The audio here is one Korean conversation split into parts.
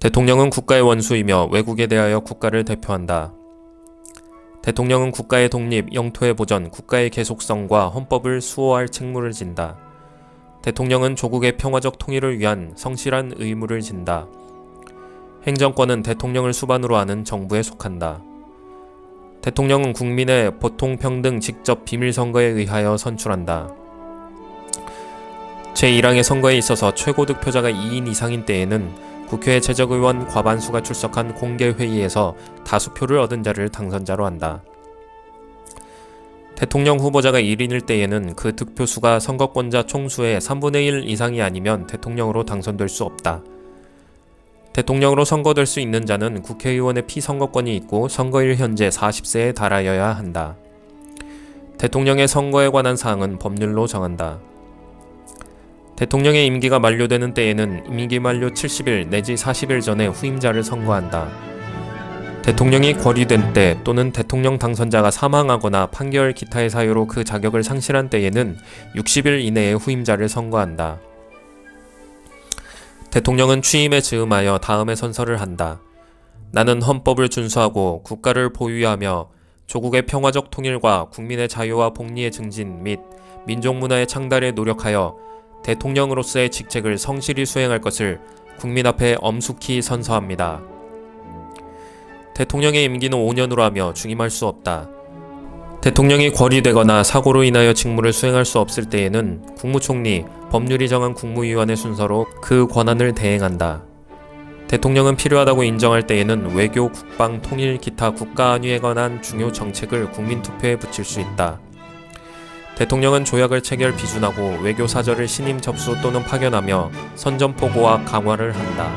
대통령은 국가의 원수이며 외국에 대하여 국가를 대표한다. 대통령은 국가의 독립, 영토의 보전, 국가의 계속성과 헌법을 수호할 책무를 진다. 대통령은 조국의 평화적 통일을 위한 성실한 의무를 진다. 행정권은 대통령을 수반으로 하는 정부에 속한다. 대통령은 국민의 보통평등 직접 비밀선거에 의하여 선출한다. 제1항의 선거에 있어서 최고 득표자가 2인 이상인 때에는 국회 제적의원 과반수가 출석한 공개회의에서 다수표를 얻은 자를 당선자로 한다. 대통령 후보자가 1인일 때에는 그 득표수가 선거권자 총수의 3분의 1 이상이 아니면 대통령으로 당선될 수 없다. 대통령으로 선거될 수 있는 자는 국회의원의 피선거권이 있고 선거일 현재 40세에 달하여야 한다. 대통령의 선거에 관한 사항은 법률로 정한다. 대통령의 임기가 만료되는 때에는 임기 만료 70일 내지 40일 전에 후임자를 선거한다. 대통령이 거리된 때 또는 대통령 당선자가 사망하거나 판결 기타의 사유로 그 자격을 상실한 때에는 60일 이내에 후임자를 선거한다. 대통령은 취임에 즈음하여 다음의 선서를 한다. 나는 헌법을 준수하고 국가를 보유하며 조국의 평화적 통일과 국민의 자유와 복리의 증진 및 민족문화의 창달에 노력하여 대통령으로서의 직책을 성실히 수행할 것을 국민 앞에 엄숙히 선서합니다. 대통령의 임기는 5년으로 하며 중임할 수 없다. 대통령이 거리되거나 사고로 인하여 직무를 수행할 수 없을 때에는 국무총리, 법률이 정한 국무위원회 순서로 그 권한을 대행한다. 대통령은 필요하다고 인정할 때에는 외교, 국방, 통일, 기타 국가 안위에 관한 중요 정책을 국민투표에 붙일 수 있다. 대통령은 조약을 체결 비준하고 외교 사절을 신임 접수 또는 파견하며 선전포고와 강화를 한다.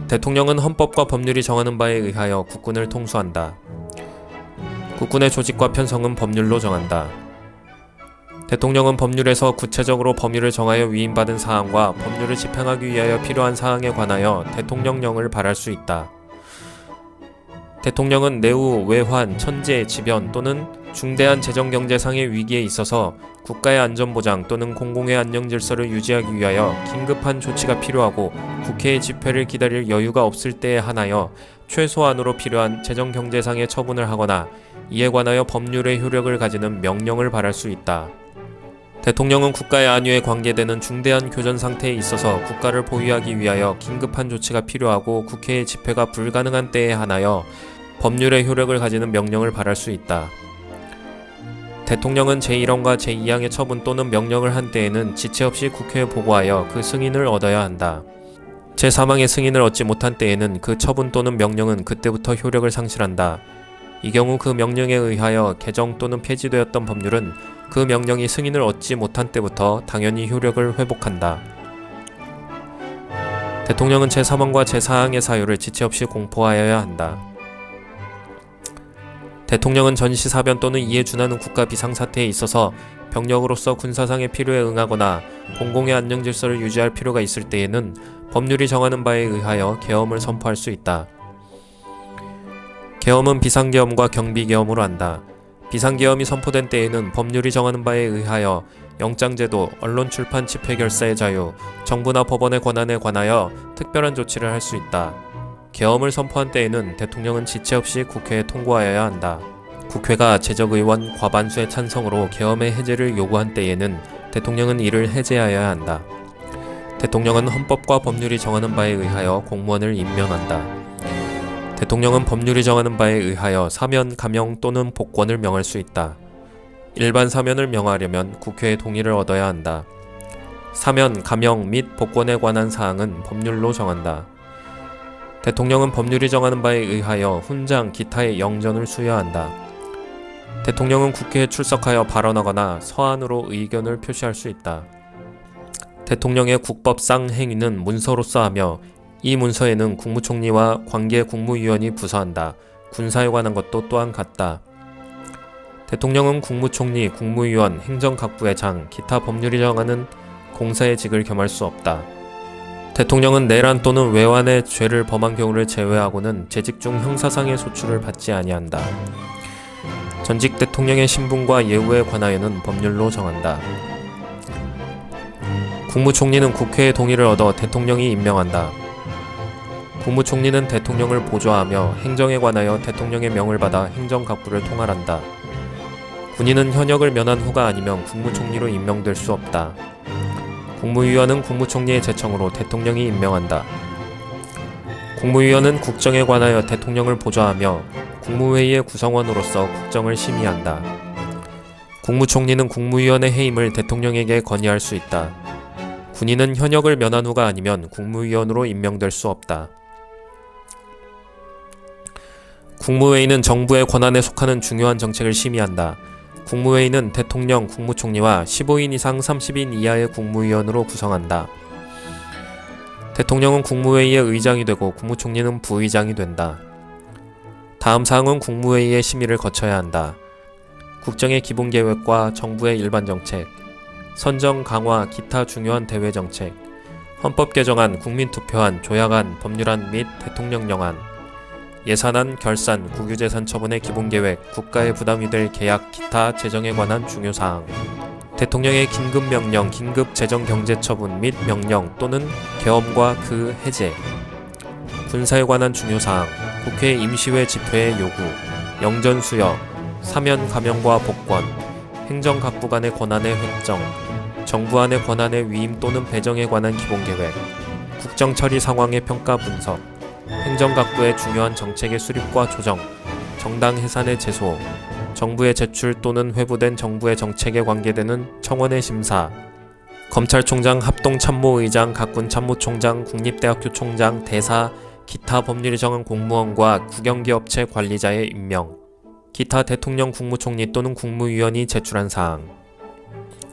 대통령은 헌법과 법률이 정하는 바에 의하여 국군을 통수한다. 국군의 조직과 편성은 법률로 정한다. 대통령은 법률에서 구체적으로 범위를 정하여 위임받은 사항과 법률을 집행하기 위하여 필요한 사항에 관하여 대통령령을 발할 수 있다. 대통령은 내후, 외환, 천재, 지변 또는 중대한 재정경제상의 위기에 있어서 국가의 안전보장 또는 공공의 안녕질서를 유지하기 위하여 긴급한 조치가 필요하고 국회의 집회를 기다릴 여유가 없을 때에 한하여 최소한으로 필요한 재정경제상의 처분을 하거나 이에 관하여 법률의 효력을 가지는 명령을 발할 수 있다. 대통령은 국가의 안위에 관계되는 중대한 교전 상태에 있어서 국가를 보유하기 위하여 긴급한 조치가 필요하고 국회의 집회가 불가능한 때에 한하여 법률의 효력을 가지는 명령을 발할 수 있다. 대통령은 제1항과 제2항의 처분 또는 명령을 한 때에는 지체 없이 국회에 보고하여 그 승인을 얻어야 한다. 제3항의 승인을 얻지 못한 때에는 그 처분 또는 명령은 그때부터 효력을 상실한다. 이 경우 그 명령에 의하여 개정 또는 폐지되었던 법률은 그 명령이 승인을 얻지 못한 때부터 당연히 효력을 회복한다. 대통령은 제3항과 제4항의 사유를 지체 없이 공포하여야 한다. 대통령은 전시사변 또는 이에 준하는 국가 비상사태에 있어서 병력으로서 군사상의 필요에 응하거나 공공의 안녕질서를 유지할 필요가 있을 때에는 법률이 정하는 바에 의하여 계엄을 선포할 수 있다. 계엄은 비상계엄과 경비계엄으로 한다. 비상계엄이 선포된 때에는 법률이 정하는 바에 의하여 영장제도, 언론출판 집회결사의 자유, 정부나 법원의 권한에 관하여 특별한 조치를 할 수 있다. 계엄을 선포한 때에는 대통령은 지체 없이 국회에 통고하여야 한다. 국회가 제적의원 과반수의 찬성으로 계엄의 해제를 요구한 때에는 대통령은 이를 해제하여야 한다. 대통령은 헌법과 법률이 정하는 바에 의하여 공무원을 임명한다. 대통령은 법률이 정하는 바에 의하여 사면, 감형 또는 복권을 명할 수 있다. 일반 사면을 명하려면 국회의 동의를 얻어야 한다. 사면, 감형 및 복권에 관한 사항은 법률로 정한다. 대통령은 법률이 정하는 바에 의하여 훈장, 기타의 영전을 수여한다. 대통령은 국회에 출석하여 발언하거나 서한으로 의견을 표시할 수 있다. 대통령의 국법상 행위는 문서로서 하며 이 문서에는 국무총리와 관계 국무위원이 부서한다. 군사에 관한 것도 또한 같다. 대통령은 국무총리, 국무위원, 행정각부의 장, 기타 법률이 정하는 공사의 직을 겸할 수 없다. 대통령은 내란 또는 외환의 죄를 범한 경우를 제외하고는 재직 중 형사상의 소출을 받지 아니한다. 전직 대통령의 신분과 예우에 관하여는 법률로 정한다. 국무총리는 국회의 동의를 얻어 대통령이 임명한다. 국무총리는 대통령을 보좌하며 행정에 관하여 대통령의 명을 받아 행정각부를 통할한다. 군인은 현역을 면한 후가 아니면 국무총리로 임명될 수 없다. 국무위원은 국무총리의 제청으로 대통령이 임명한다. 국무위원은 국정에 관하여 대통령을 보좌하며 국무회의의 구성원으로서 국정을 심의한다. 국무총리는 국무위원의 해임을 대통령에게 건의할 수 있다. 군인은 현역을 면한 후가 아니면 국무위원으로 임명될 수 없다. 국무회의는 정부의 권한에 속하는 중요한 정책을 심의한다. 국무회의는 대통령, 국무총리와 15인 이상 30인 이하의 국무위원으로 구성한다. 대통령은 국무회의의 의장이 되고 국무총리는 부의장이 된다. 다음 사항은 국무회의의 심의를 거쳐야 한다. 국정의 기본계획과 정부의 일반정책, 선정, 강화, 기타 중요한 대외정책, 헌법 개정안, 국민투표안, 조약안, 법률안 및 대통령령안, 예산안, 결산, 국유재산 처분의 기본계획, 국가의 부담이 될 계약, 기타 재정에 관한 중요사항, 대통령의 긴급명령, 긴급재정경제처분 및 명령 또는 계엄과 그 해제, 군사에 관한 중요사항, 국회 임시회 집회의 요구, 영전수여, 사면 감형과 복권, 행정각부 간의 권한의 획정, 정부 안의 권한의 위임 또는 배정에 관한 기본계획, 국정처리 상황의 평가 분석, 행정각부의 중요한 정책의 수립과 조정, 정당 해산의 제소, 정부의 제출 또는 회부된 정부의 정책에 관계되는 청원의 심사, 검찰총장, 합동참모의장, 각군참모총장, 국립대학교 총장, 대사, 기타 법률이 정한 공무원과 국영기업체 관리자의 임명, 기타 대통령 국무총리 또는 국무위원이 제출한 사항,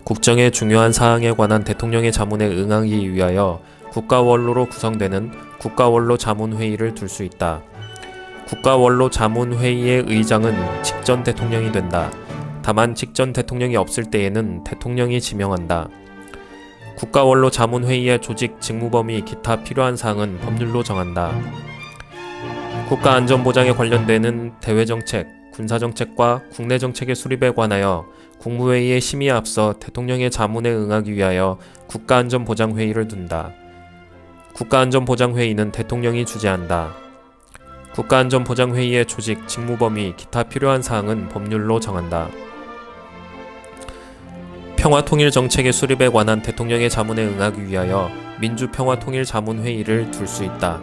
국정의 중요한 사항에 관한 대통령의 자문에 응하기 위하여 국가원로로 구성되는 국가원로 자문회의를 둘 수 있다. 국가원로 자문회의의 의장은 직전 대통령이 된다. 다만 직전 대통령이 없을 때에는 대통령이 지명한다. 국가원로 자문회의의 조직, 직무범위, 기타 필요한 사항은 법률로 정한다. 국가안전보장에 관련되는 대외정책, 군사정책과 국내정책의 수립에 관하여 국무회의의 심의에 앞서 대통령의 자문에 응하기 위하여 국가안전보장회의를 둔다. 국가안전보장회의는 대통령이 주재한다. 국가안전보장회의의 조직, 직무범위, 기타 필요한 사항은 법률로 정한다. 평화통일정책의 수립에 관한 대통령의 자문에 응하기 위하여 민주평화통일자문회의를 둘 수 있다.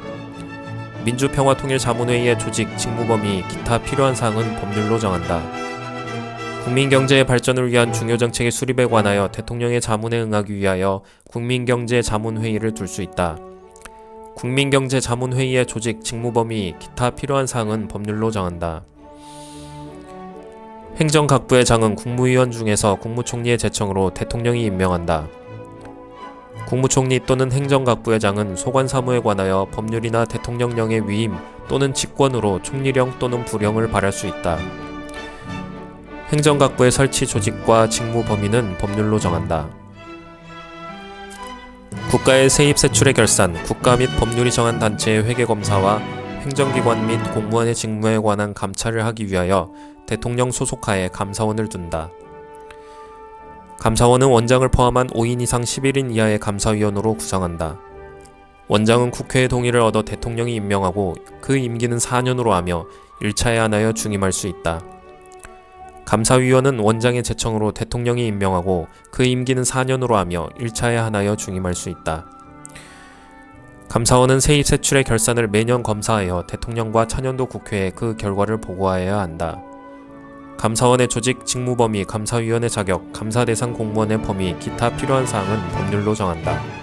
민주평화통일자문회의의 조직, 직무범위, 기타 필요한 사항은 법률로 정한다. 국민경제의 발전을 위한 중요정책의 수립에 관하여 대통령의 자문에 응하기 위하여 국민경제자문회의를 둘 수 있다. 국민경제자문회의의 조직, 직무범위, 기타 필요한 사항은 법률로 정한다. 행정각부의 장은 국무위원 중에서 국무총리의 제청으로 대통령이 임명한다. 국무총리 또는 행정각부의 장은 소관사무에 관하여 법률이나 대통령령의 위임 또는 직권으로 총리령 또는 부령을 발할 수 있다. 행정각부의 설치 조직과 직무 범위는 법률로 정한다. 국가의 세입 세출의 결산, 국가 및 법률이 정한 단체의 회계검사와 행정기관 및 공무원의 직무에 관한 감찰을 하기 위하여 대통령 소속하에 감사원을 둔다. 감사원은 원장을 포함한 5인 이상 11인 이하의 감사위원으로 구성한다. 원장은 국회의 동의를 얻어 대통령이 임명하고 그 임기는 4년으로 하며 1차에 한하여 중임할 수 있다. 감사위원은 원장의 제청으로 대통령이 임명하고 그 임기는 4년으로 하며 1차에 한하여 중임할 수 있다. 감사원은 세입 세출의 결산을 매년 검사하여 대통령과 차년도 국회에 그 결과를 보고하여야 한다. 감사원의 조직, 직무 범위, 감사위원의 자격, 감사 대상 공무원의 범위, 기타 필요한 사항은 법률로 정한다.